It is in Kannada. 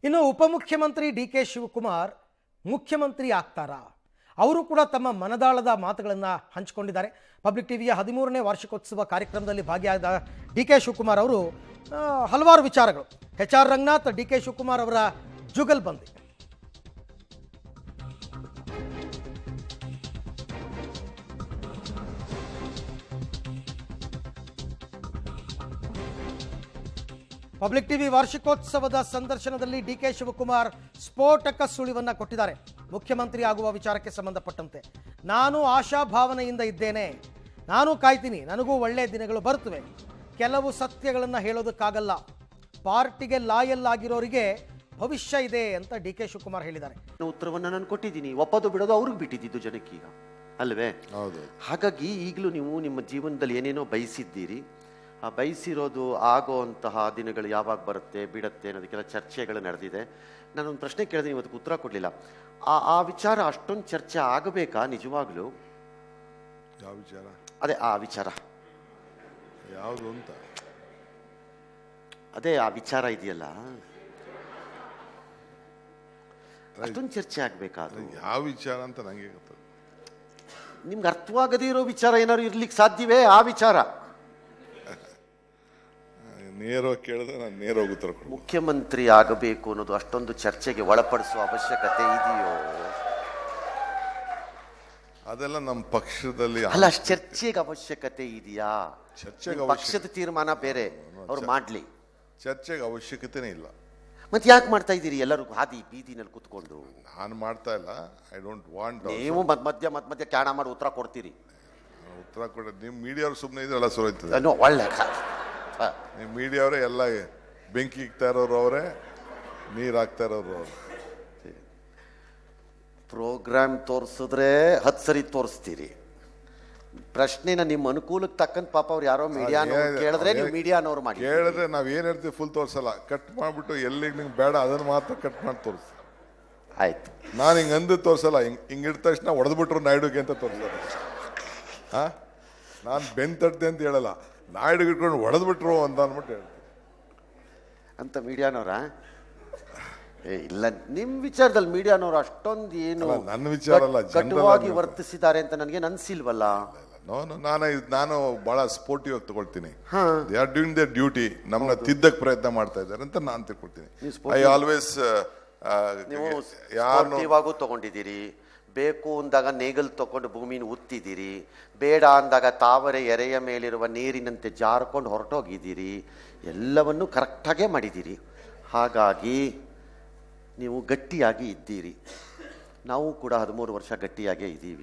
ಇನ್ನು ಉಪಮುಖ್ಯಮಂತ್ರಿ ಡಿ ಕೆ ಶಿವಕುಮಾರ್ ಮುಖ್ಯಮಂತ್ರಿ ಆಗ್ತಾರಾ? ಅವರು ಕೂಡ ತಮ್ಮ ಮನದಾಳದ ಮಾತುಗಳನ್ನು ಹಂಚಿಕೊಂಡಿದ್ದಾರೆ. ಪಬ್ಲಿಕ್ ಟಿವಿಯ 13ನೇ ವಾರ್ಷಿಕೋತ್ಸವ ಕಾರ್ಯಕ್ರಮದಲ್ಲಿ ಭಾಗಿಯಾದ ಡಿ ಕೆ ಶಿವಕುಮಾರ್ ಅವರು ಹಲವಾರು ವಿಚಾರಗಳು, H R Ranganath, D K Shivakumar ಅವರ ಜುಗಲ್ಬಂದಿ. ಪಬ್ಲಿಕ್ ಟಿವಿ ವಾರ್ಷಿಕೋತ್ಸವದ ಸಂದರ್ಶನದಲ್ಲಿ ಡಿ ಕೆ ಶಿವಕುಮಾರ್ ಸ್ಫೋಟಕ ಸುಳಿವನ್ನ ಕೊಟ್ಟಿದ್ದಾರೆ. ಮುಖ್ಯಮಂತ್ರಿ ಆಗುವ ವಿಚಾರಕ್ಕೆ ಸಂಬಂಧಪಟ್ಟಂತೆ ನಾನು ಆಶಾಭಾವನೆಯಿಂದ ಇದ್ದೇನೆ, ನಾನು ಕಾಯ್ತೀನಿ, ನನಗೂ ಒಳ್ಳೆಯ ದಿನಗಳು ಬರುತ್ತವೆ. ಕೆಲವು ಸತ್ಯಗಳನ್ನು ಹೇಳೋದಕ್ಕಾಗಲ್ಲ, ಪಾರ್ಟಿಗೆ ಲಾಯಲ್ ಆಗಿರೋರಿಗೆ ಭವಿಷ್ಯ ಇದೆ ಅಂತ ಡಿ ಕೆ ಶಿವಕುಮಾರ್ ಹೇಳಿದ್ದಾರೆ. ಉತ್ತರವನ್ನು ನಾನು ಕೊಟ್ಟಿದ್ದೀನಿ, ಒಪ್ಪದು ಬಿಡೋದು ಅವ್ರಿಗೆ ಬಿಟ್ಟಿದ್ದು ಜನಕ್ಕೀಗ ಅಲ್ವೇ? ಹೌದು. ಹಾಗಾಗಿ ಈಗಲೂ ನೀವು ನಿಮ್ಮ ಜೀವನದಲ್ಲಿ ಏನೇನೋ ಬಯಸಿದ್ದೀರಿ, ಆ ಬಯಸಿರೋದು ಆಗೋಂತಹ ದಿನಗಳು ಯಾವಾಗ ಬರುತ್ತೆ ಬಿಡತ್ತೆ ಅನ್ನೋದಕ್ಕೆಲ್ಲ ಚರ್ಚೆಗಳು ನಡೆದಿದೆ. ನಾನೊಂದು ಪ್ರಶ್ನೆ ಕೇಳಿದೆ, ಇವತ್ತು ಉತ್ತರ ಕೊಡಲಿಲ್ಲ. ಆ ವಿಚಾರ ಅಷ್ಟೊಂದು ಚರ್ಚೆ ಆಗಬೇಕಾ ನಿಜವಾಗ್ಲೂ? ಯಾವ ವಿಚಾರ? ಅದೇ ಆ ವಿಚಾರ ಯಾವುದು ಅಂತ, ಅದೇ ಆ ವಿಚಾರ ಇದೆಯಲ್ಲ, ಅಷ್ಟೊಂದು ಚರ್ಚೆ ಆಗ್ಬೇಕಾ? ಅದು ಯಾವ ವಿಚಾರ ಅಂತ ನಂಗೆ ಗೊತ್ತದ. ನಿಮ್ಗೆ ಅರ್ಥವಾಗದೇ ಇರೋ ವಿಚಾರ ಏನಾದ್ರು ಇರ್ಲಿಕ್ಕೆ ಸಾಧ್ಯವೇ? ಆ ವಿಚಾರ ನೇರವಾಗಿ ಕೇಳಿದ್ರೆ ನಾನು ನೇರವಾಗಿ ಉತ್ತರ ಕೊಡ್ತೀನಿ. ಮುಖ್ಯಮಂತ್ರಿ ಆಗಬೇಕು ಅನ್ನೋದು ಅಷ್ಟೊಂದು ಚರ್ಚೆಗೆ ಒಳಪಡಿಸುವ ಅವಶ್ಯಕತೆ ಇದೆಯೋ? ಅದೆಲ್ಲ ನಮ್ಮ ಪಕ್ಷದಲ್ಲಿ ಅಲ್ಲ, ಚರ್ಚೆಗೆ ಅವಶ್ಯಕತೆ ಇದೆಯಾ? ಚರ್ಚೆಗೆ ಪಕ್ಷದ ತೀರ್ಮಾನ ಬೇರೆ, ಅವ್ರು ಮಾಡ್ಲಿ. ಚರ್ಚೆಗೆ ಅವಶ್ಯಕತೆನೇ ಇಲ್ಲ. ಮತ್ತೆ ಯಾಕೆ ಮಾಡ್ತಾ ಇದ್ದೀರಿ ಎಲ್ಲರೂ ಹಾದಿ ಬೀದಿನಲ್ಲಿ ಕುತ್ಕೊಂಡು? ನಾನು ಮಾಡ್ತಾ ಇಲ್ಲ. I don't want. ನೀವು ಮಧ್ಯ ಕ್ಯಾಣ ಮಾಡಿ ಉತ್ತರ ಕೊಡ್ತೀರಿ. ಉತ್ತರ ಕೊಡ ನಿಮ್ಮ ಮೀಡಿಯಾವ್ರು ಸುಮ್ಮನೆ ಇದ್ರೆಲ್ಲ ಸುರೈತದೆ. ಒಳ್ಳೆ ನಿಮ್ಮ ಮೀಡಿಯಾವರೇ ಎಲ್ಲ ಬೆಂಕಿ ಇಕ್ತಾ ಇರೋರು ಅವರೇ, ನೀರು ಹಾಕ್ತಾ ಇರೋರು ಅವರು. ಪ್ರೋಗ್ರಾಮ್ ತೋರಿಸಿದ್ರೆ 10 ಸರಿ ತೋರಿಸ್ತೀರಿ. ಪ್ರಶ್ನೆನ ನಿಮ್ಮ ಅನುಕೂಲಕ್ಕೆ ತಕ್ಕಂತ ಪಾಪ ಅವ್ರು ಯಾರೋ ಮೀಡಿಯಾನವ್ರು ಕೇಳಿದ್ರೆ ನೀವು ಮೀಡಿಯಾನವ್ರು ಮಾಡಿ ಕೇಳಿದ್ರೆ ನಾವ್ ಏನ್ ಹೇಳ್ತೀವಿ ಫುಲ್ ತೋರ್ಸಲ್ಲ, ಕಟ್ ಮಾಡ್ಬಿಟ್ಟು ಎಲ್ಲಿಗೆ ನಿಂಗೆ ಬೇಡ ಅದನ್ನ ಮಾತ್ರ ಕಟ್ ಮಾಡಿ ತೋರಿಸ್. ಆಯ್ತು, ನಾನು ಹಿಂಗೆ ಅಂದು ತೋರ್ಸಲ್ಲ. ಹಿಂಗೆ ಇಟ್ಟ ತಕ್ಷಣ ಹೊಡೆದ್ಬಿಟ್ರು ನಾಯ್ಡುಗೆ ಅಂತ ತೋರಿಸಲ್ಲ. ನಾನು ಬೆನ್ ತಟ್ಟೆ ಅಂತ ಹೇಳಲ್ಲ, ನಾಯ್ಡುಗೆ ಇಟ್ಕೊಂಡು ಹೊಡೆದ್ಬಿಟ್ರು ಅಂತ ಅಂದ್ಬಿಟ್ಟು ಹೇಳ್ತೀನಿ ಅಂತ ಮೀಡಿಯಾನವ್ರ. ಇಲ್ಲ, ನಿಮ್ ವಿಚಾರದಲ್ಲಿ ಮೀಡಿಯಾನವ್ರು ಅಷ್ಟೊಂದು ಏನು ನನ್ನ ವಿಚಾರ ಅಲ್ಲ, ಕಟುವಾಗಿ ವರ್ತಿಸಿದ್ದಾರೆ ಅಂತ ನನಗೆ ಅನ್ಸಿಲ್ವಲ್ಲ. ನಾನು ಬಹಳ ಸ್ಪೋರ್ಟಿವ್ ಆಗಿ ತಗೊಳ್ತೀನಿ. They are doing there duty. ನಮ್ಮನ್ನ ತಿದ್ದಕ್ ಪ್ರಯತ್ನ ಮಾಡ್ತಾ ಇದ್ದಾರೆ ಅಂತ ನಾನು ತಿಳ್ಕೊಳ್ತೀನಿ. ಐ ಆಲ್ವೇಸ್ ಯಾರು ತಗೊಂಡಿದ್ದೀರಿ, ಬೇಕು ಅಂದಾಗ ನೇಗಲ್ ತಗೊಂಡು ಭೂಮಿನ ಉತ್ತಿದ್ದೀರಿ, ಬೇಡ ಅಂದಾಗ ತಾವರೆ ಎರೆಯ ಮೇಲಿರುವ ನೀರಿನಂತೆ ಜಾರ್ಕೊಂಡು ಹೊರಟೋಗಿದ್ದೀರಿ, ಎಲ್ಲವನ್ನೂ ಕರೆಕ್ಟಾಗೇ ಮಾಡಿದ್ದೀರಿ. ಹಾಗಾಗಿ ನೀವು ಗಟ್ಟಿಯಾಗಿ ಇದ್ದೀರಿ. ನಾವು ಕೂಡ 13 ವರ್ಷ ಗಟ್ಟಿಯಾಗೇ ಇದ್ದೀವಿ.